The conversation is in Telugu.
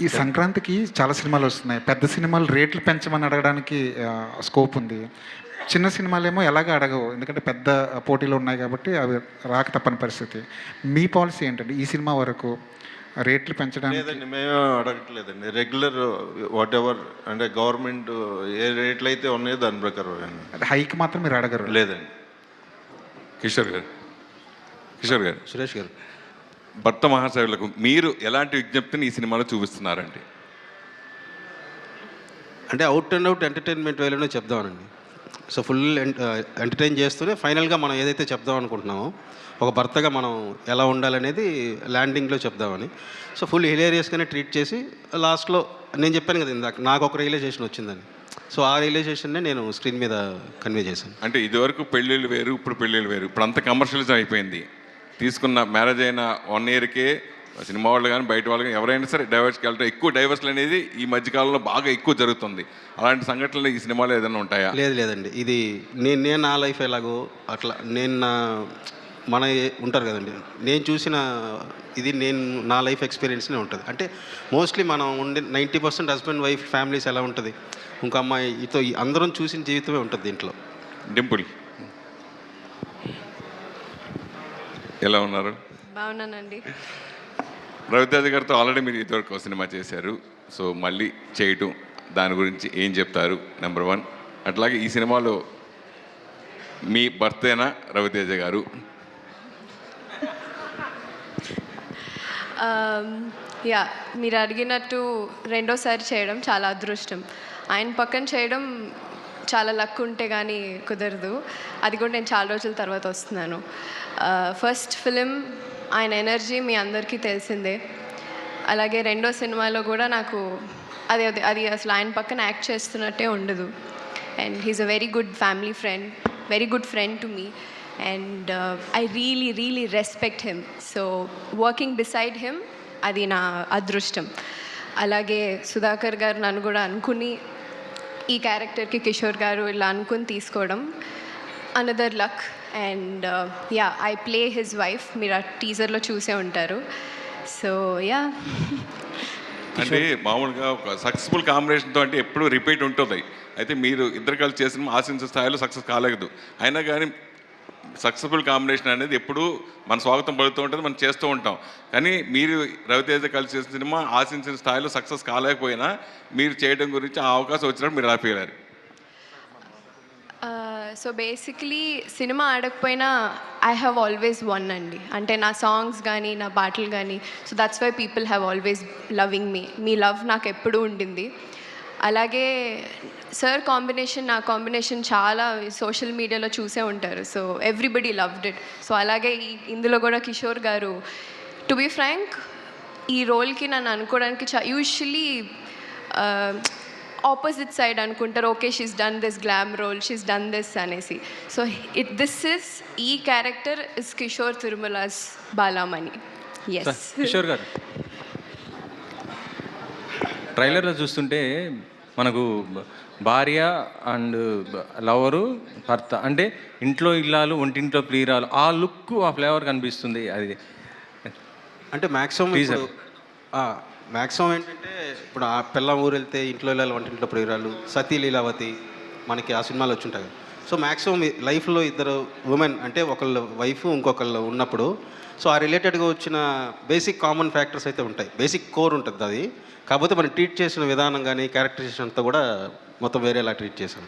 ఈ సంక్రాంతికి చాలా సినిమాలు వస్తున్నాయి. పెద్ద సినిమాలు రేట్లు పెంచమని అడగడానికి స్కోప్ ఉంది. చిన్న సినిమాలేమో ఎలాగ అడగవు. ఎందుకంటే పెద్ద పోటీలు ఉన్నాయి కాబట్టి అవి రాక తప్పని పరిస్థితి. మీ పాలసీ ఏంటండి ఈ సినిమా వరకు రేట్లు పెంచడానికి? లేదండి, మేము అడగట్లేదండి. రెగ్యులర్ వాట్ ఎవర్ అంటే గవర్నమెంట్ ఏ రేట్లు అయితే ఉన్నాయో దాని ప్రకారం. అంటే హైక్ మాత్రం మీరు అడగరు? లేదండి. కిషోర్ గారు, సురేష్ గారు, భర్త మహాశయులకు మీరు ఎలాంటి విజ్ఞప్తిని ఈ సినిమాలో చూపిస్తున్నారండి? అంటే అవుట్ అండ్ అవుట్ ఎంటర్టైన్మెంట్ వేలోనే చెప్దామనండి. సో ఫుల్ ఎంటర్టైన్ చేస్తూనే ఫైనల్గా మనం ఏదైతే చెప్దాం అనుకుంటున్నామో ఒక భర్తగా మనం ఎలా ఉండాలనేది ల్యాండింగ్లో చెప్దామని. సో ఫుల్ హిలేరియస్గానే ట్రీట్ చేసి లాస్ట్లో నేను చెప్పాను కదా ఇందాక, నాకు ఒక రియలైజేషన్ వచ్చిందని. సో ఆ రియలైజేషన్నే నేను స్క్రీన్ మీద కన్వే చేశాను. అంటే ఇదివరకు పెళ్ళిళ్ళు వేరు, ఇప్పుడు పెళ్ళిళ్ళు వేరు. ఇప్పుడు అంత కమర్షియలిజం అయిపోయింది. తీసుకున్న మ్యారేజ్ అయిన 1 ఇయర్కే సినిమా వాళ్ళు కానీ బయట వాళ్ళు కానీ ఎవరైనా సరే డైవర్స్కి వెళ్ళటం, ఎక్కువ డైవర్స్లు అనేది ఈ మధ్యకాలంలో బాగా ఎక్కువ జరుగుతుంది. అలాంటి సంఘటనలు ఈ సినిమాలో ఏదైనా ఉంటాయా? లేదండి, ఇది నేను నా లైఫ్ ఎలాగో అట్లా నేను మన ఉంటారు కదండి, నేను చూసిన ఇది నేను నా లైఫ్ ఎక్స్పీరియన్స్నే ఉంటుంది. అంటే మోస్ట్లీ మనం ఉండే 90% హస్బెండ్ వైఫ్ ఫ్యామిలీస్ ఎలా ఉంటుంది, ఇంకో అమ్మాయితో అందరం చూసిన జీవితమే ఉంటుంది దీంట్లో. డింపుల్ ఎలా ఉన్నారు? బాగున్నానండి. రవితేజ గారితో ఆల్రెడీ మీరు ఇదివరకు సినిమా చేశారు. సో మళ్ళీ చేయటం దాని గురించి ఏం చెప్తారు? నెంబర్ 1. అట్లాగే ఈ సినిమాలో మీ భర్తేనా రవితేజ గారు? యా, మీరు అడిగినట్టు రెండోసారి చేయడం చాలా అదృష్టం. ఆయన పక్కన చేయడం చాలా లక్ ఉంటే కానీ కుదరదు. అది కూడా నేను చాలా రోజుల తర్వాత వస్తున్నాను. ఫస్ట్ ఫిలిం ఆయన ఎనర్జీ మీ అందరికీ తెలిసిందే. అలాగే రెండో సినిమాలో కూడా నాకు అది అసలు ఆయన పక్కన యాక్ట్ చేస్తున్నట్టే ఉండదు. And he's a very good family friend, very good friend to me. And I really respect him. So working beside him అది నా అదృష్టం. అలాగే సుధాకర్ గారు నన్ను కూడా అనుకుని ఈ క్యారెక్టర్కి కిషోర్ గారు ఇలా అనుకుని తీసుకోవడం another luck. And yeah, I play his wife. మీరు ఆ టీజర్లో చూసే ఉంటారు. సో యా, అంటే మామూలుగా ఒక సక్సెస్ఫుల్ కాంబినేషన్తో అంటే ఎప్పుడు రిపీట్ ఉంటుంది. అయితే మీరు ఇద్దరు కలిసి చేసిన ఆశించిన స్థాయిలో సక్సెస్ కాలేదు. అయినా కానీ సక్సెస్ఫుల్ కాంబినేషన్ అనేది ఎప్పుడు మన స్వాగతం పడుతూ ఉంటుంది, మనం చేస్తూ ఉంటాం. కానీ మీరు రవితేజ కలిసి చేసిన సినిమా ఆశించిన స్థాయిలో సక్సెస్ కాలేకపోయినా మీరు చేయడం గురించి ఆ అవకాశం వచ్చినప్పుడు మీరు హ్యాపీ అయ్యారు. సో బేసిక్లీ సినిమా ఆడకపోయినా ఐ హ్యావ్ ఆల్వేస్ వన్ అండి. అంటే నా సాంగ్స్ కానీ నా పాటలు కానీ. So that's why people have always loving me. మీ లవ్ నాకు ఎప్పుడూ ఉండింది. అలాగే సార్ కాంబినేషన్, నా కాంబినేషన్ చాలా సోషల్ మీడియాలో చూసే ఉంటారు. So everybody loved it. So అలాగే ఇందులో కూడా కిషోర్ గారు, టు బీ ఫ్రాంక్, ఈ రోల్కి నన్ను అనుకోవడానికి యూజువల్లీ ఆపోజిట్ సైడ్ అనుకుంటారు. Okay, she's done this glam role, she's done this అనేసి. సో ఈ character is Kishore Tirumala's Balamani. Yes. Kishore garu, ట్రైలర్లో చూస్తుంటే మనకు భార్య అండ్ లవరు, భర్త అంటే ఇంట్లో ఇల్లాలు ఒంటింట్లో ప్రియురాలు, ఆ లుక్ ఆ ఫ్లేవర్ కనిపిస్తుంది. అది అంటే మ్యాక్సిమం ఏంటంటే ఇప్పుడు ఆ పిల్లం ఊరు వెళ్తే ఇంట్లో ఇల్లాలు వంటింట్లో ప్రియురాలు, సతీ లీలావతి మనకి ఆ సినిమాలు వచ్చుంటాయి. సో మ్యాక్సిమం లైఫ్లో ఇద్దరు ఉమెన్ అంటే ఒకళ్ళు వైఫ్ ఇంకొకళ్ళు ఉన్నప్పుడు సో ఆ రిలేటెడ్గా వచ్చిన బేసిక్ కామన్ ఫ్యాక్టర్స్ అయితే ఉంటాయి. బేసిక్ కోర్ ఉంటుంది అది. కాకపోతే మనం ట్రీట్ చేసిన విధానం కానీ క్యారెక్టరైజేషన్ అంతా కూడా మొత్తం వేరేలా ట్రీట్ చేశాం.